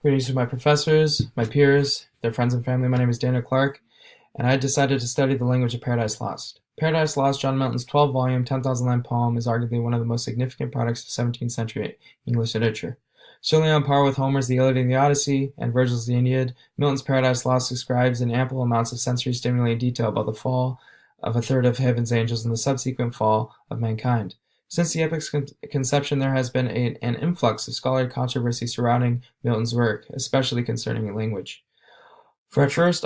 Greetings to my professors, my peers, their friends and family. My name is Daniel Clark, and I decided to study the language of Paradise Lost. Paradise Lost, John Milton's 12-volume, 10,000-line poem, is arguably one of the most significant products of 17th century English literature. Certainly on par with Homer's The Iliad and the Odyssey and Virgil's The Aeneid, Milton's Paradise Lost describes in ample amounts of sensory-stimulating detail about the fall of a third of heaven's angels and the subsequent fall of mankind. Since the epic's conception, there has been an influx of scholarly controversy surrounding Milton's work, especially concerning language. For at first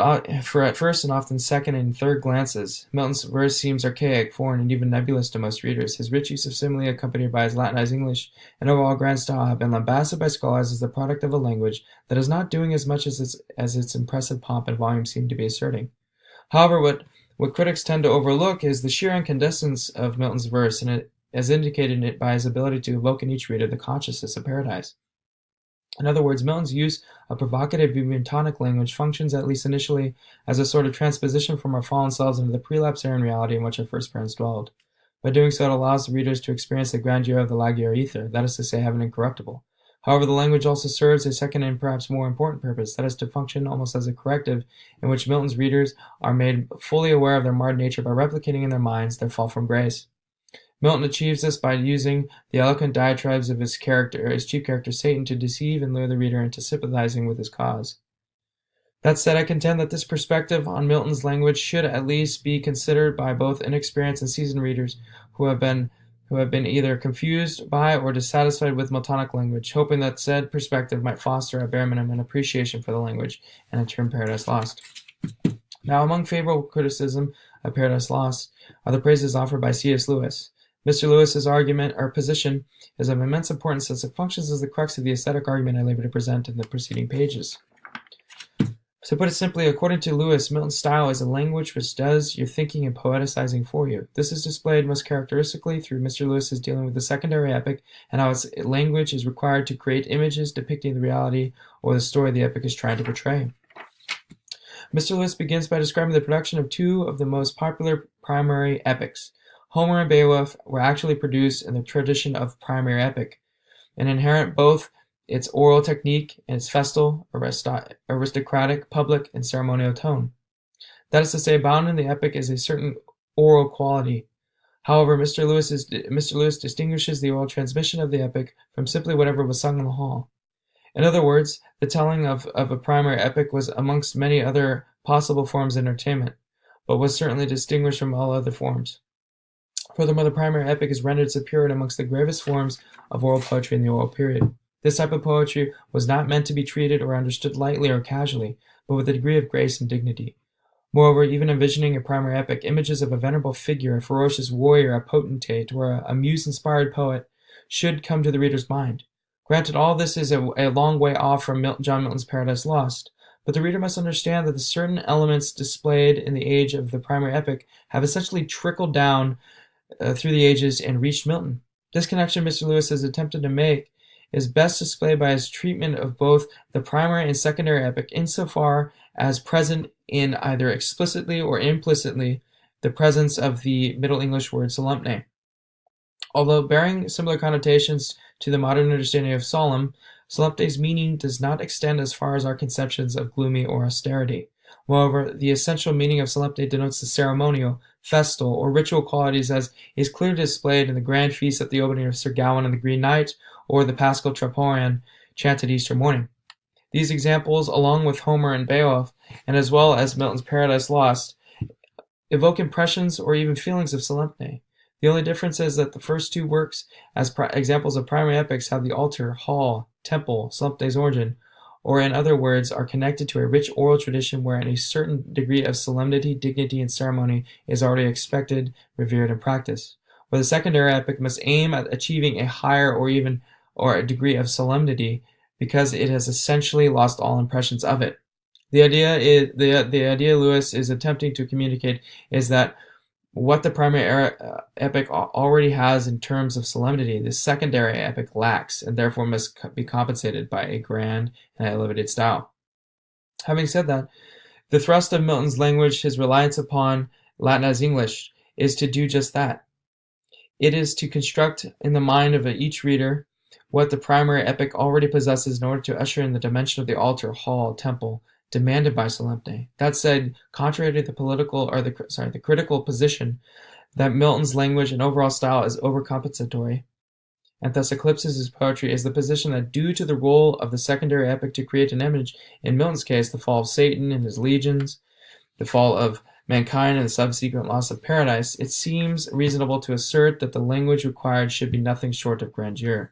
and often second and third glances, Milton's verse seems archaic, foreign, and even nebulous to most readers. His rich use of simile, accompanied by his Latinized English and overall grand style, have been lambasted by scholars as the product of a language that is not doing as much as its impressive pomp and volume seem to be asserting. However, what critics tend to overlook is the sheer incandescence of Milton's verse, and as indicated by his ability to evoke in each reader the consciousness of paradise. In other words, Milton's use of provocative tonic language functions, at least initially, as a sort of transposition from our fallen selves into the prelapsarian reality in which our first parents dwelled. By doing so, it allows the readers to experience the grandeur of the Lagiar ether, that is to say, heaven incorruptible. However, the language also serves a second and perhaps more important purpose, that is to function almost as a corrective in which Milton's readers are made fully aware of their marred nature by replicating in their minds their fall from grace. Milton achieves this by using the eloquent diatribes of his chief character Satan to deceive and lure the reader into sympathizing with his cause. That said, I contend that this perspective on Milton's language should at least be considered by both inexperienced and seasoned readers who have been either confused by or dissatisfied with Miltonic language, hoping that said perspective might foster at bare minimum an appreciation for the language and in turn Paradise Lost. Now, among favorable criticism of Paradise Lost are the praises offered by C.S. Lewis. Mr. Lewis's argument or position is of immense importance as it functions as the crux of the aesthetic argument I labor to present in the preceding pages. To put it simply, according to Lewis, Milton's style is a language which does your thinking and poeticizing for you. This is displayed most characteristically through Mr. Lewis's dealing with the secondary epic and how its language is required to create images depicting the reality or the story the epic is trying to portray. Mr. Lewis begins by describing the production of two of the most popular primary epics. Homer and Beowulf were actually produced in the tradition of primary epic, and inherent both its oral technique and its festal, aristocratic, public, and ceremonial tone. That is to say, bound in the epic is a certain oral quality. However, Mr. Lewis distinguishes the oral transmission of the epic from simply whatever was sung in the hall. In other words, the telling of a primary epic was amongst many other possible forms of entertainment, but was certainly distinguished from all other forms. Furthermore, the primary epic is rendered superior amongst the gravest forms of oral poetry in the oral period. This type of poetry was not meant to be treated or understood lightly or casually, but with a degree of grace and dignity. Moreover, even envisioning a primary epic, images of a venerable figure, a ferocious warrior, a potentate, or a muse-inspired poet should come to the reader's mind. Granted, all this is a long way off from John Milton's Paradise Lost, but the reader must understand that the certain elements displayed in the age of the primary epic have essentially trickled down through the ages and reached Milton. This connection Mr. Lewis has attempted to make is best displayed by his treatment of both the primary and secondary epic insofar as present in either explicitly or implicitly the presence of the Middle English word solemne. Although bearing similar connotations to the modern understanding of solemn, solemne's meaning does not extend as far as our conceptions of gloomy or austerity. Moreover, the essential meaning of solemne denotes the ceremonial, festal, or ritual qualities as is clearly displayed in the grand feast at the opening of Sir Gawain and the Green Knight, or the Paschal Troparion chanted Easter morning. These examples, along with Homer and Beowulf, and as well as Milton's Paradise Lost, evoke impressions or even feelings of solemne. The only difference is that the first two works, as examples of primary epics, have the altar, hall, temple, solemne's origin, or in other words, are connected to a rich oral tradition wherein a certain degree of solemnity, dignity, and ceremony is already expected, revered, and practiced. Where the secondary epic must aim at achieving a higher or a degree of solemnity because it has essentially lost all impressions of it. The idea Lewis is attempting to communicate is that what the primary epic already has in terms of solemnity, the secondary epic lacks, and therefore must be compensated by a grand and elevated style. Having said that, the thrust of Milton's language, his reliance upon Latinized English, is to do just that. It is to construct in the mind of each reader what the primary epic already possesses in order to usher in the dimension of the altar, hall, temple, demanded by Solemne. That said, contrary to the critical position that Milton's language and overall style is overcompensatory, and thus eclipses his poetry, is the position that due to the role of the secondary epic to create an image, in Milton's case, the fall of Satan and his legions, the fall of mankind and the subsequent loss of paradise, it seems reasonable to assert that the language required should be nothing short of grandeur.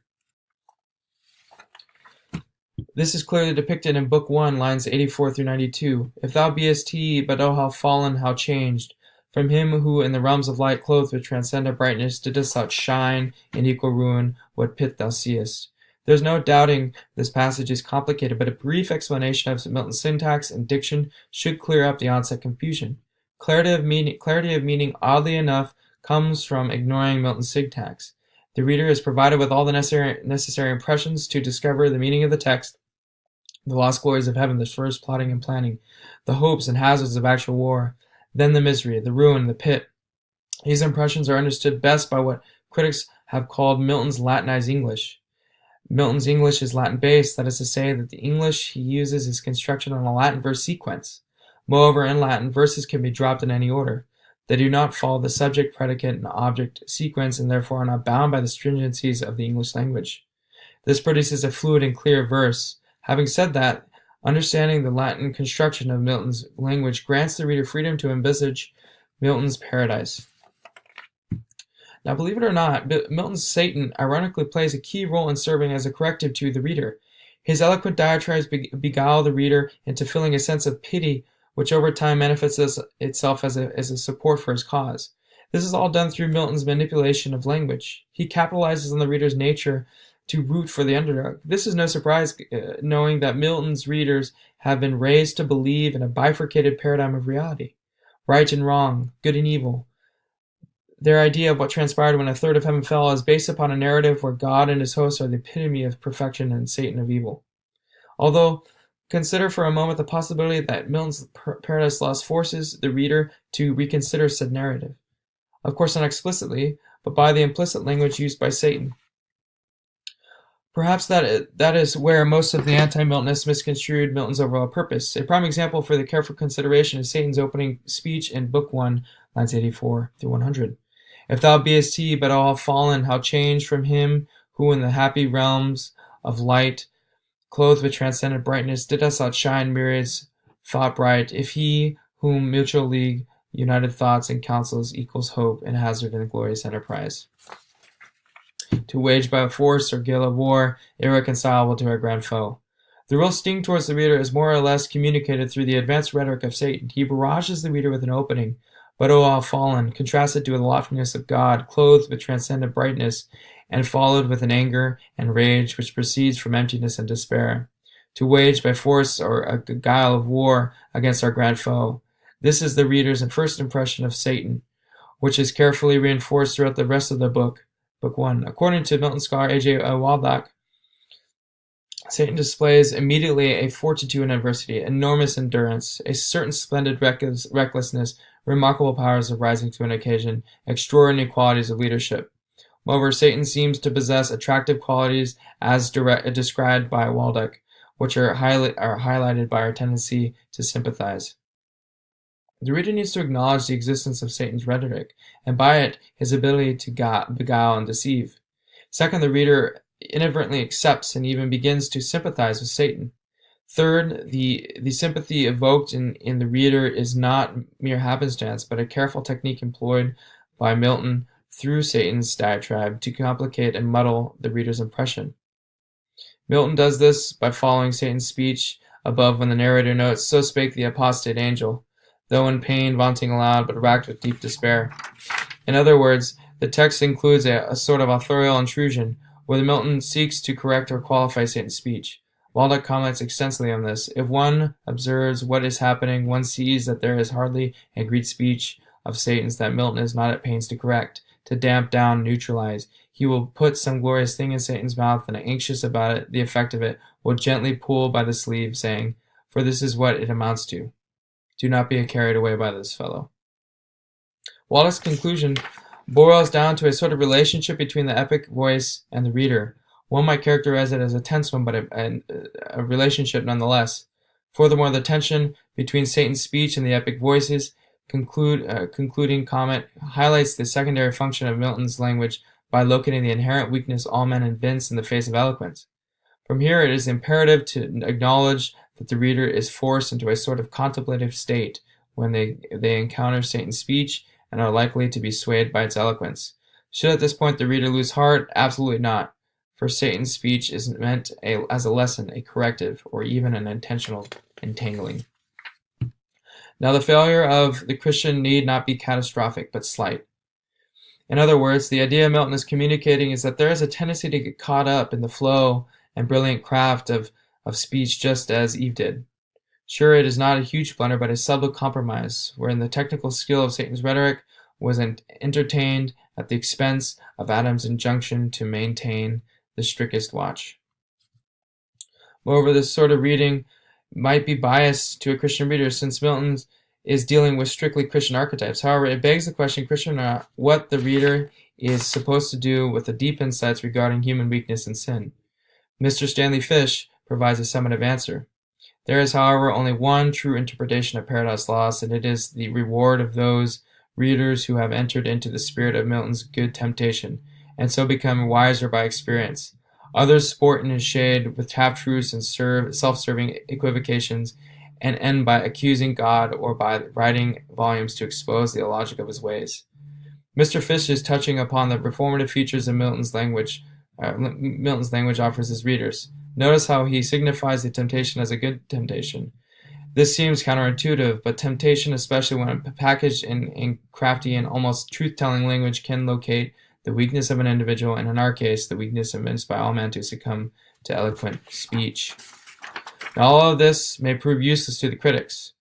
This is clearly depicted in Book 1, lines 84 through 92. If thou beest he, but oh how fallen, how changed! From him who in the realms of light, clothed with transcendent brightness, didst outshine in equal ruin what pit thou seest. There's no doubting this passage is complicated, but a brief explanation of Milton's syntax and diction should clear up the onset confusion. Clarity of meaning, oddly enough, comes from ignoring Milton's syntax. The reader is provided with all the necessary impressions to discover the meaning of the text, the lost glories of heaven, the first plotting and planning, the hopes and hazards of actual war, then the misery, the ruin, the pit. These impressions are understood best by what critics have called Milton's Latinized English. Milton's English is Latin-based, that is to say that the English he uses is constructed on a Latin verse sequence. Moreover, in Latin, verses can be dropped in any order. They do not follow the subject, predicate, and object sequence, and therefore are not bound by the stringencies of the English language. This produces a fluid and clear verse. Having said that, understanding the Latin construction of Milton's language grants the reader freedom to envisage Milton's paradise. Now, believe it or not, Milton's Satan ironically plays a key role in serving as a corrective to the reader. His eloquent diatribes beguile the reader into feeling a sense of pity, which over time manifests itself as a support for his cause. This is all done through Milton's manipulation of language. He capitalizes on the reader's nature to root for the underdog. This is no surprise, knowing that Milton's readers have been raised to believe in a bifurcated paradigm of reality, right and wrong, good and evil. Their idea of what transpired when a third of heaven fell is based upon a narrative where God and his hosts are the epitome of perfection and Satan of evil. Although, consider for a moment the possibility that Milton's Paradise Lost forces the reader to reconsider said narrative. Of course, not explicitly, but by the implicit language used by Satan. Perhaps that is where most of the anti-Miltonists misconstrued Milton's overall purpose. A prime example for the careful consideration is Satan's opening speech in Book 1, lines 84 through 100. If thou beest he, but all fallen, how changed from him who in the happy realms of light, clothed with transcendent brightness, didst outshine myriads thought bright. If he whom mutual league, united thoughts and counsels equals hope and hazard in glorious enterprise, to wage by force or guile of war, irreconcilable to our grand foe. The real sting towards the reader is more or less communicated through the advanced rhetoric of Satan. He barrages the reader with an opening, but O all fallen, contrasted to the loftiness of God, clothed with transcendent brightness, and followed with an anger and rage which proceeds from emptiness and despair, to wage by force or a guile of war against our grand foe. This is the reader's first impression of Satan, which is carefully reinforced throughout the rest of the book. Book 1. According to Milton scholar A.J. Waldock, Satan displays immediately a fortitude in adversity, enormous endurance, a certain splendid recklessness, remarkable powers of rising to an occasion, extraordinary qualities of leadership. Moreover, Satan seems to possess attractive qualities as described by Waldock, which are highlighted by our tendency to sympathize. The reader needs to acknowledge the existence of Satan's rhetoric, and by it, his ability to beguile and deceive. Second, the reader inadvertently accepts and even begins to sympathize with Satan. Third, the sympathy evoked in the reader is not mere happenstance, but a careful technique employed by Milton through Satan's diatribe to complicate and muddle the reader's impression. Milton does this by following Satan's speech above when the narrator notes, "So spake the apostate angel, though in pain vaunting aloud, but racked with deep despair." In other words, the text includes a sort of authorial intrusion, where Milton seeks to correct or qualify Satan's speech. Waldock comments extensively on this. If one observes what is happening, one sees that there is hardly a Greek speech of Satan's that Milton is not at pains to correct, to damp down, neutralize. He will put some glorious thing in Satan's mouth, and anxious about it, the effect of it, will gently pull by the sleeve, saying, "For this is what it amounts to. Do not be carried away by this fellow." Waldock's conclusion boils down to a sort of relationship between the epic voice and the reader. One might characterize it as a tense one, but a relationship nonetheless. Furthermore, the tension between Satan's speech and the epic voices concluding comment highlights the secondary function of Milton's language by locating the inherent weakness all men evince in the face of eloquence. From here, it is imperative to acknowledge that the reader is forced into a sort of contemplative state when they encounter Satan's speech and are likely to be swayed by its eloquence. Should at this point the reader lose heart? Absolutely not, for Satan's speech is meant as a lesson, a corrective, or even an intentional entangling. Now, the failure of the Christian need not be catastrophic, but slight. In other words, the idea Milton is communicating is that there is a tendency to get caught up in the flow and brilliant craft of speech, just as Eve did. Sure, it is not a huge blunder, but a subtle compromise, wherein the technical skill of Satan's rhetoric was entertained at the expense of Adam's injunction to maintain the strictest watch. Moreover, this sort of reading might be biased to a Christian reader, since Milton is dealing with strictly Christian archetypes. However, it begs the question, Christian or not, what the reader is supposed to do with the deep insights regarding human weakness and sin. Mr. Stanley Fish provides a summative answer. There is, however, only one true interpretation of Paradise Lost, and it is the reward of those readers who have entered into the spirit of Milton's good temptation, and so become wiser by experience. Others sport in his shade with half-truths and self-serving equivocations, and end by accusing God or by writing volumes to expose the illogic of his ways. Mr. Fish is touching upon the reformative features of Milton's language offers his readers. Notice how he signifies the temptation as a good temptation. This seems counterintuitive, but temptation, especially when packaged in crafty and almost truth-telling language, can locate the weakness of an individual, and in our case, the weakness evinced by all men to succumb to eloquent speech. Now, all of this may prove useless to the critics,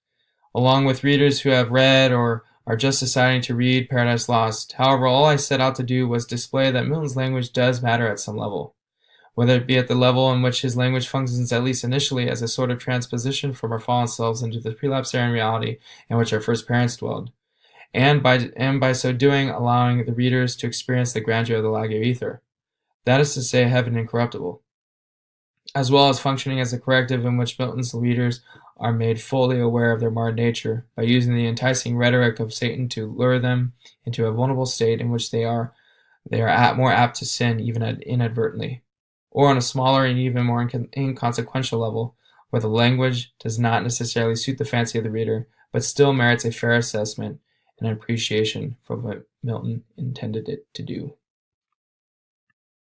along with readers who have read or are just deciding to read Paradise Lost. However, all I set out to do was display that Milton's language does matter at some level, whether it be at the level in which his language functions, at least initially, as a sort of transposition from our fallen selves into the prelapsarian reality in which our first parents dwelled, and by so doing, allowing the readers to experience the grandeur of the Lagio Ether, that is to say, heaven incorruptible, as well as functioning as a corrective in which Milton's readers are made fully aware of their marred nature by using the enticing rhetoric of Satan to lure them into a vulnerable state in which they are more apt to sin even inadvertently, or on a smaller and even more inconsequential level, where the language does not necessarily suit the fancy of the reader, but still merits a fair assessment and appreciation for what Milton intended it to do.